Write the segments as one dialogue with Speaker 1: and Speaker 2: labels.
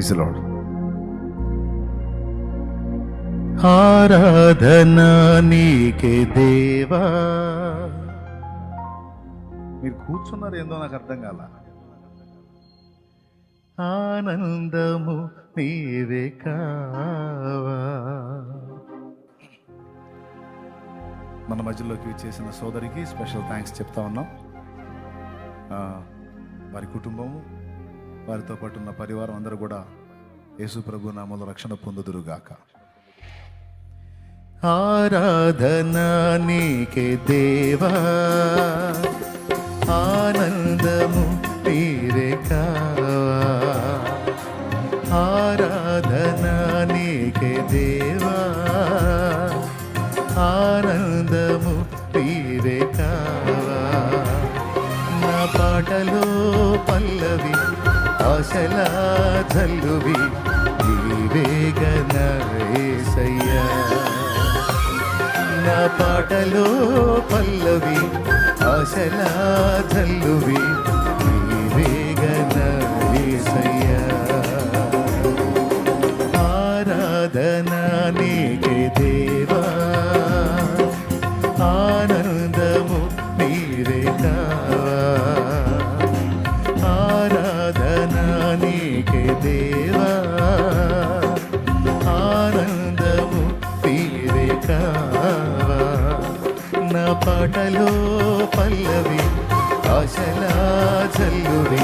Speaker 1: Praise the lord. ఆరాధన నీకే దేవా. మీరు కూర్చున్నారు ఏందో నాకు అర్థం కాల. ఆనందము నీవే కావా. మన మధ్యలోకి చేసిన సోదరికి స్పెషల్ థ్యాంక్స్ చెప్తా ఉన్నాం. వారి కుటుంబము, వారితో పాటు ఉన్న పరివారం అందరూ కూడా యేసు ప్రభు నామములో రక్షణ పొందుదురుగాక. ఆరాధన నీకే దేవా, ఆనందము నీవే కావా. ఆరాధన నీకే దేవా, ఆనందము నీవే కావా. నా పాటలో పల్లవి, ఆశల జల్లువి నీవేగన యేసయ్యా. నా పాటలో పల్లవి, ఆశల జల్లువి నీవేగన యేసయ్యా. ఆరాధన నీకే దేవా, ఆనందము నీవే కావా. ఆరాధన నీకే దేవా, ఆనందము నీవే కావా. నా పాటలో పల్లవి, ఆశల జల్లువి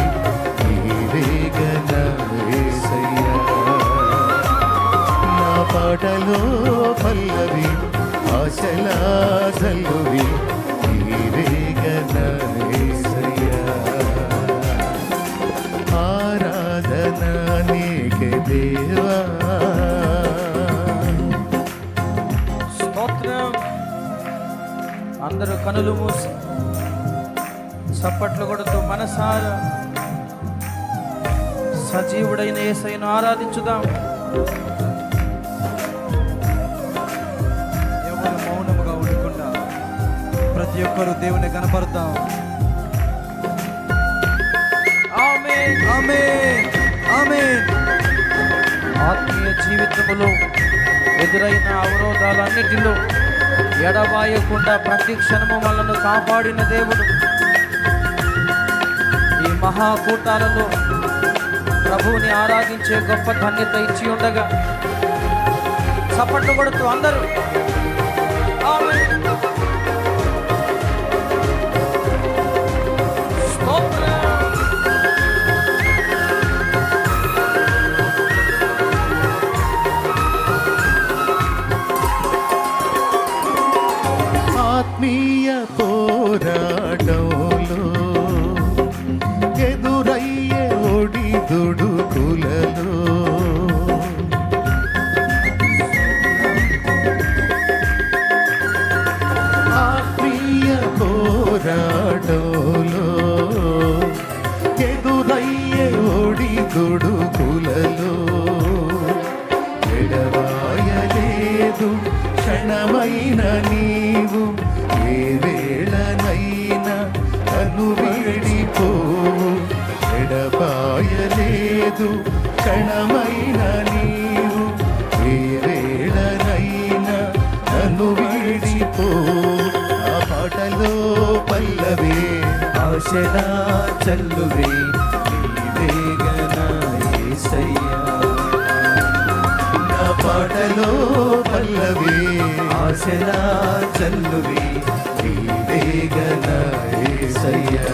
Speaker 1: నీవేగన యేసయ్యా. నా పాటలో పల్లవి, ఆశల జల్లువి నీవేగన యేసయ్యా. ఆరాధన నీకే దేవా.
Speaker 2: స్తోత్రం. అందరూ కనులు మూసి చప్పట్లు కొడుతూ మనసారా సజీవుడైన యేసయ్యను ఆరాధించుదాం.
Speaker 3: ఎవరు మౌనముగా ఉండకుండా ప్రతి ఒక్కరు దేవుని కనపడతాం.
Speaker 2: ఆమేన్.
Speaker 3: ఆమేన్, ఆమేన్.
Speaker 2: ఆత్మీయ జీవితములో ఎదురైన అవరోధాలన్నిటిలో ఎడబాయకుండా ప్రతి క్షణము మనల్ని కాపాడిన దేవుడు ఈ మహాకూటాలలో ప్రభువుని ఆరాధించే గొప్ప ధన్యత ఇచ్చి ఉండగా చప్పట్లు కొడుతూ అందరూ ఆమేన్. స్తోత్రం.
Speaker 1: ఆత్మీయ పోరాటంలో ఎదురయ్యే ఒడిదుడుకులలో ఆత్మీయ పోరాటంలో ఎదురయ్యే ఒడిదుడుకులలో ఎడబాయలేదు క్షణమైన నీవు. ఏ వేళనైనా కను వీడిపోవు. ఎడబాయలేదు క్షణమైన నీవు. ఏ వేళనైనా కను వీడిపోవు. ఆ పాటలో పల్లవి, ఆశల చల్లువి నీవేగన యేసయ్యా. నా పాటలో పల్లవి, ఆశల చల్లువి నీవేగన యేసయ్యా.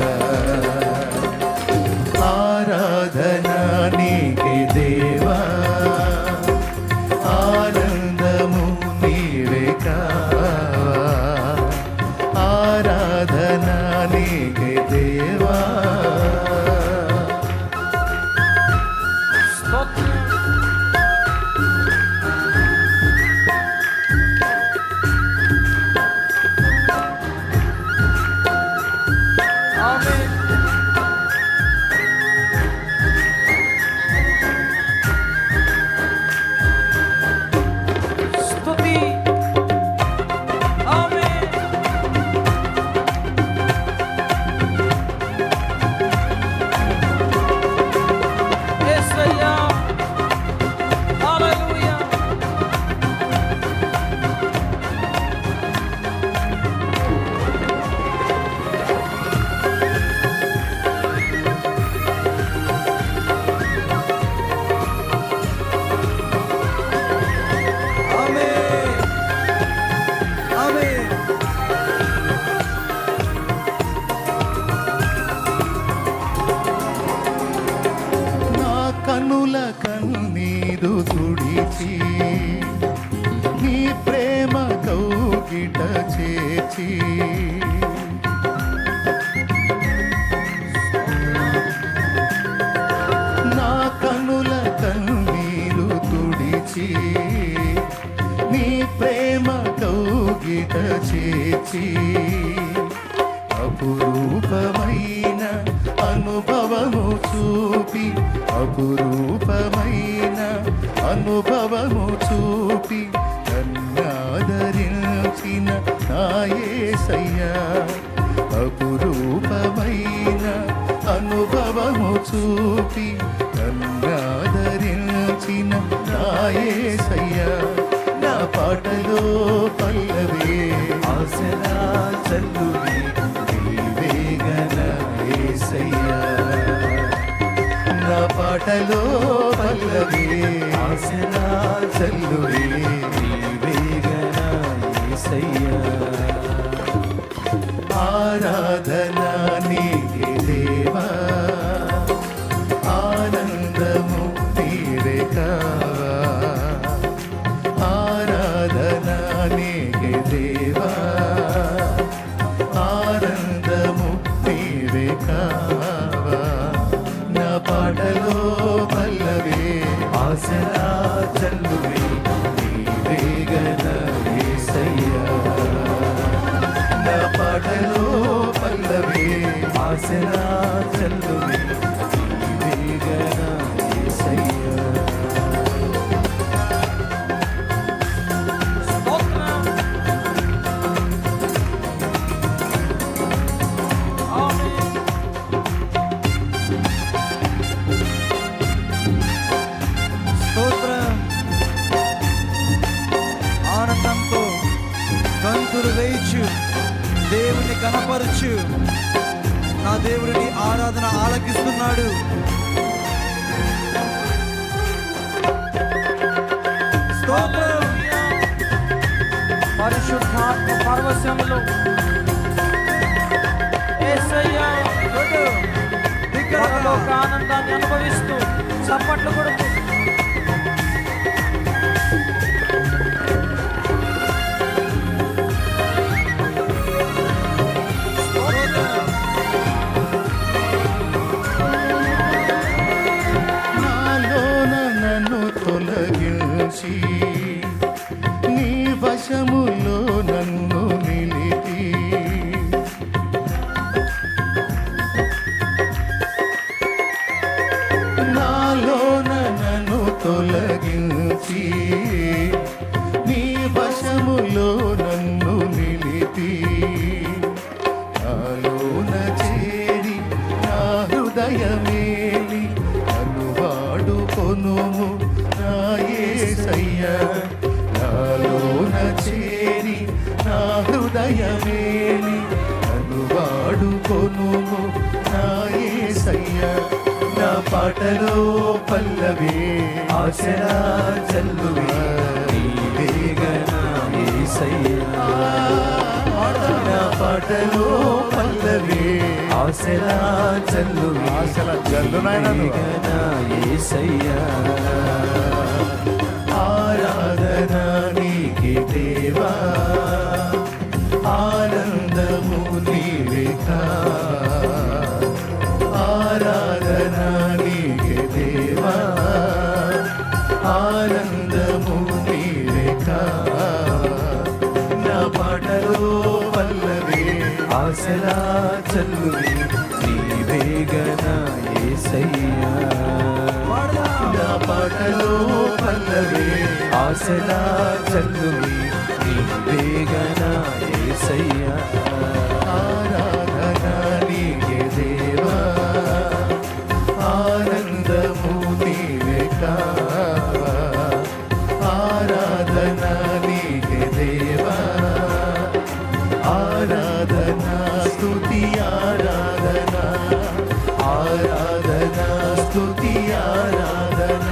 Speaker 1: ఆరాధన నీకే దేవా, ఆనందము నీవే కావా. ఆరాధన నీకే దేవా.
Speaker 2: స్తోత్రం. ఆమేన్. స్తుతి. ఆమేన్. యేసయ్యా
Speaker 4: అపురూపమైన అనుభవము చూపి అపురూపమైన అనుభవము చూపి నన్నాదరించిన నా యేసయ్యా అపురూపమైన అనుభవము చూపి నన్నాదరించిన నా యేసయ్యా నా పాటలో పల్లవే ఆశలా చల్లువి నీవేగన యేసయ్యా నా పాటలో పల్లవే ఆశలా చల్లువి నీవేగన యేసయ్యా ఆరాధన నీకే దేవా ఆనందము నీవే కావా ఆరాధన నీకే దేవా ఆనందము నీవే కావా నా పాటలో పల్లవే ఆశలా చల్లువే నీవేగన యేసయ్యా నా పాటలో పల్లవే ఆశలా చల్లువే నీవేగన యేసయ్యా
Speaker 2: స్తోత్రం. ఆమేన్.
Speaker 3: స్తోత్రం. ఆనందంతో గంతులు వేయచ్చు, దేవుని కనపరచు. నా దేవుడిని ఆరాధన ఆలకిస్తున్నాడు. స్తోత్రం.
Speaker 2: పరిశుద్ధాత్మ పరవశములో యేసయ్యా పరలోక ఆనందాన్ని అనుభవిస్తూ చప్పట్లు కొడుతూ
Speaker 4: నాలోన నన్ను తొలగించి నీ వశములో నన్ను నిలిపి నాలోన నన్ను తొలగించి నీ వశములో నన్ను నిలిపి నాలోన చేరి నా హృదయమేలి నన్ను వాడుకొనుము నా యేసయ్యా నాలోన చేరి నా హృదయమేలి నన్ను వాడుకొనుము నా యేసయ్యా నా పాటలో పల్లవే ఆశలా చల్లువే నీవేగన యేసయ్యా నా పాటలో పల్లవే ఆశలా చల్లువే
Speaker 1: ఆశలా చల్లు నాయనా నువ్వు.
Speaker 4: నీవేగన యేసయ్యా ఆరాధన నీకే దేవా ఆనందము నీవే కావా ఆరాధన నీకే దేవా ఆనందము నీవే కావా నా పాటలో పల్లవే ఆశలా చల్లువి నీవేగన యేసయ్యా నా పాటలో పల్లవే ఆశలా చల్లువి నీవేగన యేసయ్యా ఆరాధన నీకే దేవా ఆనందము నీవే కావా ఆరాధన నీకే దేవా ఆరాధన స్తుతి ఆరాధన ఆరాధన స్తుతి ఆరాధన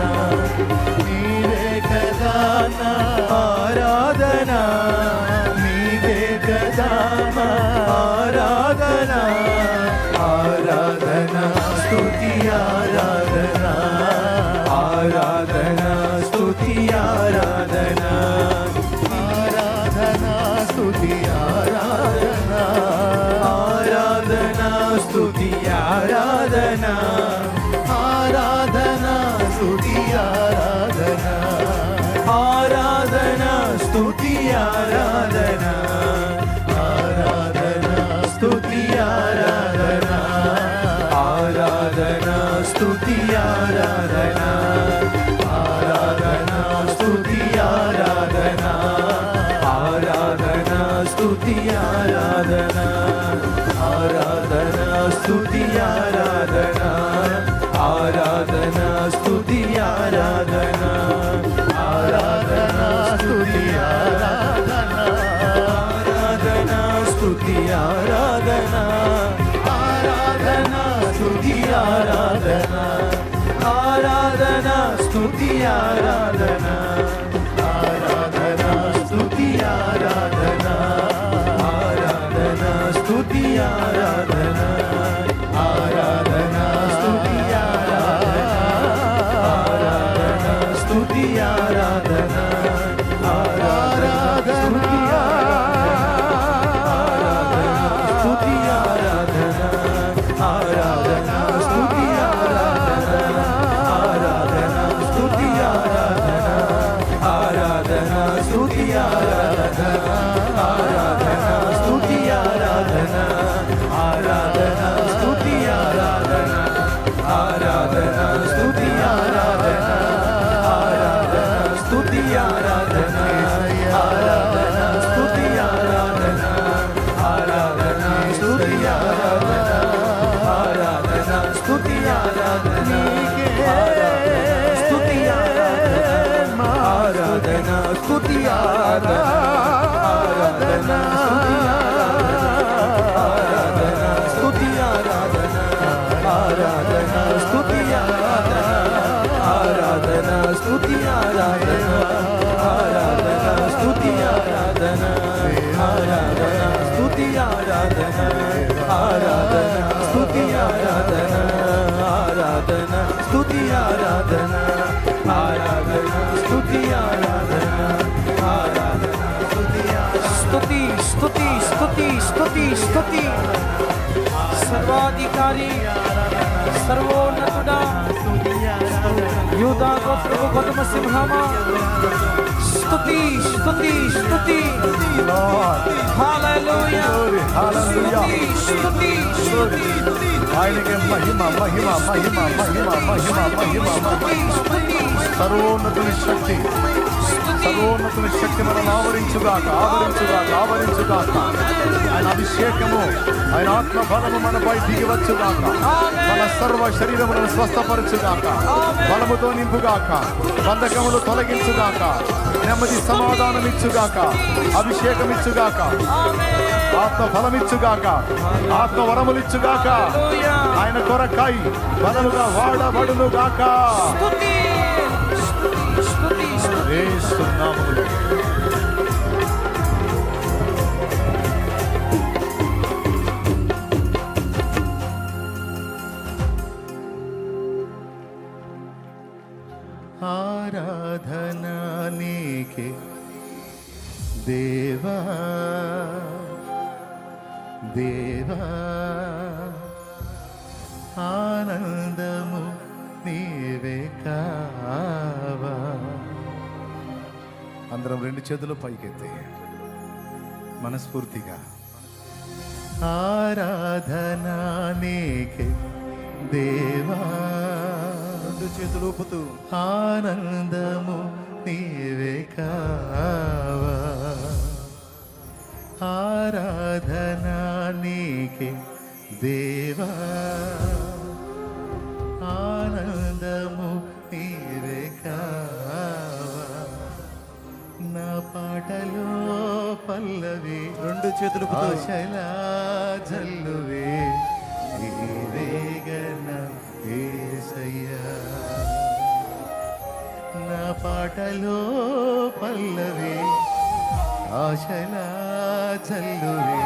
Speaker 4: నీవే కదా నా ఆరాధన నీవే కదా నా ఆరాధన ఆరాధన స్తుతి ఆరాధన ఆరాధన స్తుతి ఆరాధన ఆరాధన స్తుతి ఆరాధన ఆరాధన స్తుతి ఆరాధన ఆరాధన స్తుతి ఆరాధన ఆరాధన స్తుతి ఆరాధన ఆరాధన స్తుతి ఆరాధన స్తుతి ఆరాధన
Speaker 3: స్తుతి ఆరాధన ఆరాధన స్తుతి ఆరాధన స్తుతి ఆరాధన ఆరాధన స్తుతి ఆరాధన ఆరాధన స్తుతి ఆరాధన ఆరాధన స్తుతి ఆరాధన ఆరాధన స్తుతి ఆరాధన ఆరాధన స్తుతి ఆరాధన ఆరాధన స్తుతి
Speaker 2: స్తుతి స్తుతి స్తుతి స్తుతి స్తుతి సర్వాధికారి సర్వోన్నతుడా యూదా గోత్రపు గౌతమ సింహమా స్తుతి స్తుతి స్తుతి హల్లెలూయా స్తుతి స్తుతి స్తుతి
Speaker 1: ఆయనకే మహిమ మహిమ మహిమ మహిమ మహిమ మహిమ
Speaker 2: స్తుతి
Speaker 1: సర్వోన్నతుని శక్తి సర్వోన్నతుని శక్తి మనల్ని ఆవరించుగాక ఆవరించుగాక ఆవరించుగాక ఆయన అభిషేకము ఆయన ఆత్మ బలము మనపై దిగివచ్చుగాక మన సర్వ శరీరములను స్వస్థపరచుగాక బలముతో నింపుగాక బంధకములు తొలగించుగాక నెమ్మది సమాధానం ఇచ్చుగాక అభిషేకం ఇచ్చుగాక ఆత్మ ఫలమిచ్చుగాక ఆత్మ వరములిచ్చుగాక ఆయన కొరకై బలముగా వాడబడునుగాక
Speaker 2: స్తుతి స్తుతి స్తుతి
Speaker 1: యేసు నామములో
Speaker 4: ఆరాధన నీకే దేవా దేవా ఆనందము నీవే కావా.
Speaker 1: అందరం రెండు చేతులు పైకెత్తి మనస్ఫూర్తిగా
Speaker 4: ఆరాధన నీకే దేవా
Speaker 3: రెండు చేతులు ఊపుతూ
Speaker 4: ఆనందము నీవే కావా. ఆరాధన నీకే దేవా ఆనందము నీవే కావా. నా పాటలో పల్లవి
Speaker 3: రెండు చేతులు ఊపుతూ
Speaker 4: ఆశలా జల్లువే నీవేగన యేసయ్యా. నా పాటలో పల్లవి ఆశలా జల్లువే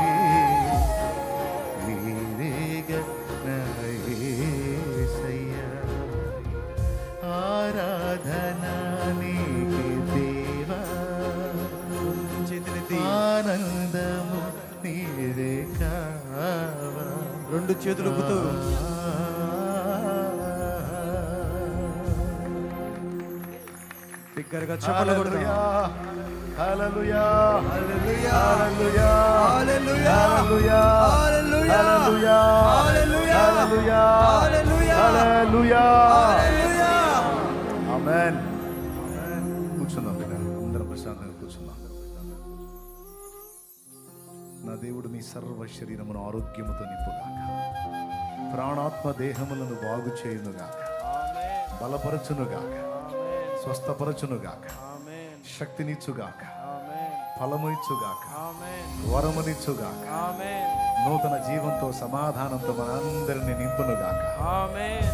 Speaker 4: నీవేగన యేసయ్యా. ఆరాధన నీకే దేవా
Speaker 3: చేతులెత్తి
Speaker 4: ఆనందము నీవే కావా.
Speaker 3: రెండు చేతులు ఊపుతూ బిగ్గరగా చెప్పలు
Speaker 1: హల్లెలూయా హల్లెలూయా
Speaker 3: హల్లెలూయా
Speaker 1: హల్లెలూయా
Speaker 3: హల్లెలూయా
Speaker 1: హల్లెలూయా
Speaker 3: హల్లెలూయా
Speaker 1: హల్లెలూయా
Speaker 3: హల్లెలూయా
Speaker 1: హల్లెలూయా
Speaker 3: హల్లెలూయా
Speaker 1: హల్లెలూయా
Speaker 3: హల్లెలూయా.
Speaker 1: ఆమేన్. కూర్చుందాం బిడ్డ, అందరం ప్రశాంతంగా కూర్చుందాం. నా దేవుడు మీ సర్వ శరీరమును ఆరోగ్యముతో నింపుగాక, ప్రాణాత్మ దేహములను బాగు చేయునుగాక, బలపరచునుగాక, స్వస్థపరచునుగాక, శక్తినిచ్చుగాక, ఫలము ఇచ్చుగాక, వరమునిచ్చుగాక, నూతన జీవంతో సమాధానంతో మనందరినీ నింపునుగాక.
Speaker 2: ఆమేన్